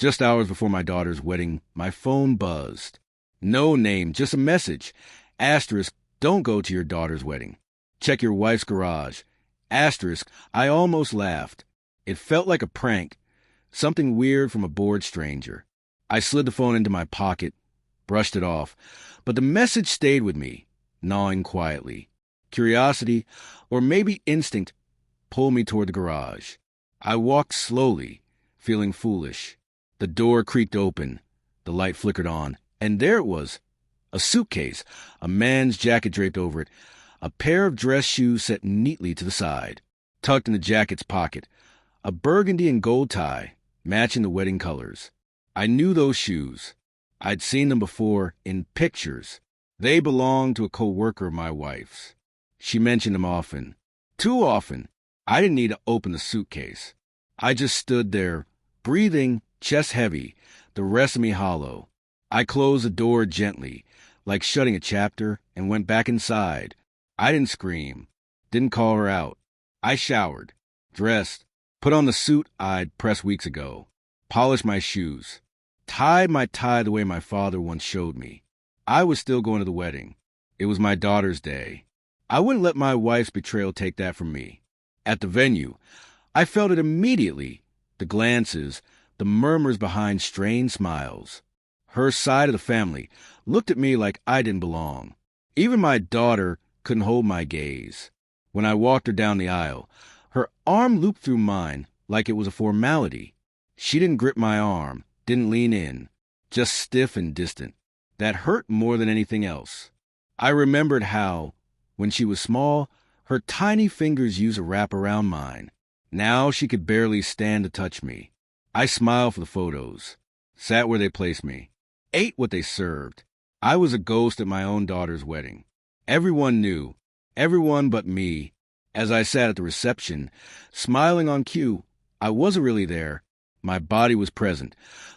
Just hours before my daughter's wedding, my phone buzzed. No name, just a message. Asterisk, don't go to your daughter's wedding. Check your wife's garage. Asterisk, I almost laughed. It felt like a prank, something weird from a bored stranger. I slid the phone into my pocket, brushed it off, but the message stayed with me, gnawing quietly. Curiosity, or maybe instinct, pulled me toward the garage. I walked slowly, feeling foolish. The door creaked open, the light flickered on, and there it was, a suitcase, a man's jacket draped over it, a pair of dress shoes set neatly to the side, tucked in the jacket's pocket, a burgundy and gold tie, matching the wedding colors. I knew those shoes. I'd seen them before in pictures. They belonged to a co-worker of my wife's. She mentioned them often. Too often. I didn't need to open the suitcase. I just stood there, breathing, chest heavy, the rest of me hollow. I closed the door gently, like shutting a chapter, and went back inside. I didn't scream, didn't call her out. I showered, dressed, put on the suit I'd pressed weeks ago, polished my shoes, tied my tie the way my father once showed me. I was still going to the wedding. It was my daughter's day. I wouldn't let my wife's betrayal take that from me. At the venue, I felt it immediately, the glances, the murmurs behind strained smiles. Her side of the family looked at me like I didn't belong. Even my daughter couldn't hold my gaze. When I walked her down the aisle, her arm looped through mine like it was a formality. She didn't grip my arm, didn't lean in, just stiff and distant. That hurt more than anything else. I remembered how, when she was small, her tiny fingers used a wrap around mine. Now she could barely stand to touch me. I smiled for the photos, sat where they placed me, ate what they served. I was a ghost at my own daughter's wedding. Everyone knew, everyone but me. As I sat at the reception, smiling on cue, I wasn't really there. My body was present,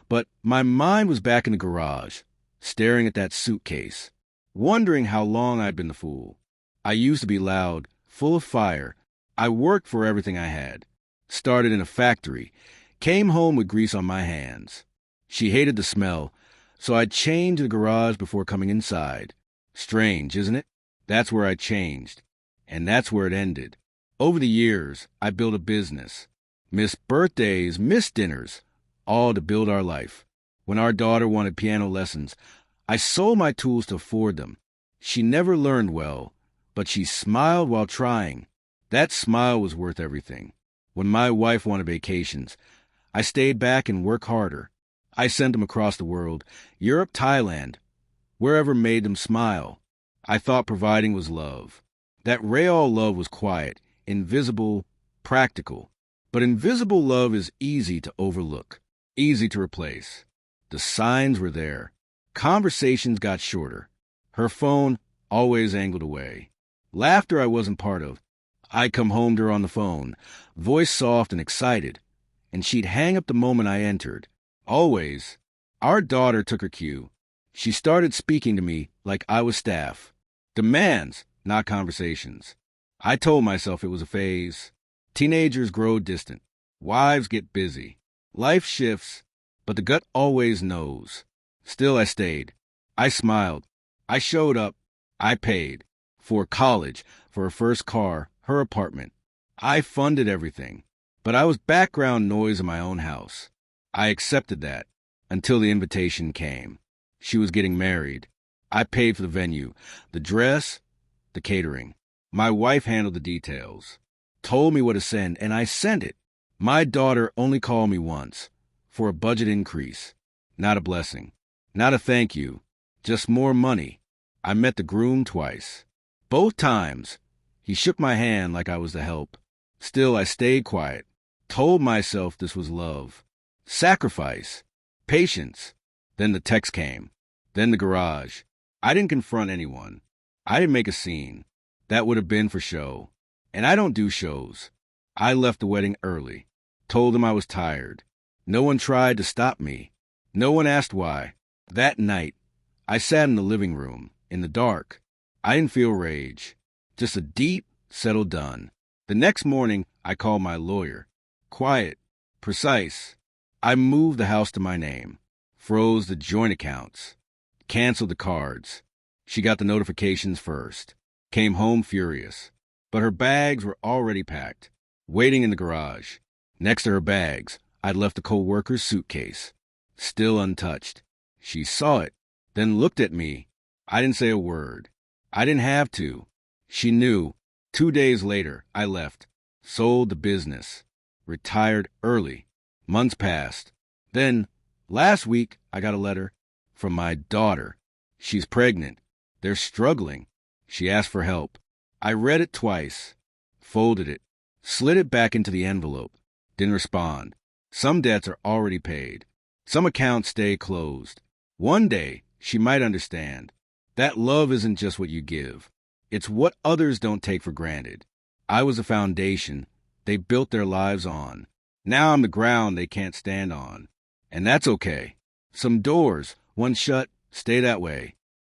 but my mind was back in the garage, staring at that suitcase, wondering how long I'd been the fool. I used to be loud, full of fire. I worked for everything I had. Started in a factory, came home with grease on my hands. She hated the smell, so I'd change the garage before coming inside. Strange, isn't it? That's where I changed, and that's where it ended. Over the years, I built a business. Missed birthdays, missed dinners, all to build our life. When our daughter wanted piano lessons, I sold my tools to afford them. She never learned well, but she smiled while trying. That smile was worth everything. When my wife wanted vacations, I stayed back and worked harder. I sent them across the world, Europe, Thailand, wherever made them smile. I thought providing was love. That Raol love was quiet, invisible, practical. But invisible love is easy to overlook, easy to replace. The signs were there. Conversations got shorter. Her phone always angled away. Laughter I wasn't part of. I'd come home to her on the phone, voice soft and excited, and she'd hang up the moment I entered. Always. Our daughter took her cue. She started speaking to me like I was staff. Demands, not conversations. I told myself it was a phase. Teenagers grow distant. Wives get busy. Life shifts, but the gut always knows. Still I stayed. I smiled. I showed up. I paid. For college, for her first car, her apartment. I funded everything. But I was background noise in my own house. I accepted that until the invitation came. She was getting married. I paid for the venue, the dress, the catering. My wife handled the details. Told me what to send, and I sent it. My daughter only called me once, for a budget increase. Not a blessing. Not a thank you. Just more money. I met the groom twice. Both times, he shook my hand like I was the help. Still, I stayed quiet. Told myself this was love. Sacrifice. Patience. Then the text came. Then the garage. I didn't confront anyone. I didn't make a scene. That would have been for show. And I don't do shows. I left the wedding early. Told them I was tired. No one tried to stop me. No one asked why. That night, I sat in the living room, in the dark. I didn't feel rage. Just a deep, settled done. The next morning, I called my lawyer. Quiet. Precise. I moved the house to my name, froze the joint accounts, canceled the cards. She got the notifications first, came home furious. But her bags were already packed, waiting in the garage. Next to her bags, I'd left a co-worker's suitcase, still untouched. She saw it, then looked at me. I didn't say a word. I didn't have to. She knew. 2 days later, I left, sold the business, retired early. Months passed. Then, last week, I got a letter from my daughter. She's pregnant. They're struggling. She asked for help. I read it twice, folded it, slid it back into the envelope, didn't respond. Some debts are already paid. Some accounts stay closed. One day, she might understand. That love isn't just what you give. It's what others don't take for granted. I was a foundation they built their lives on. Now I'm the ground they can't stand on. And that's okay. Some doors, once shut, stay that way.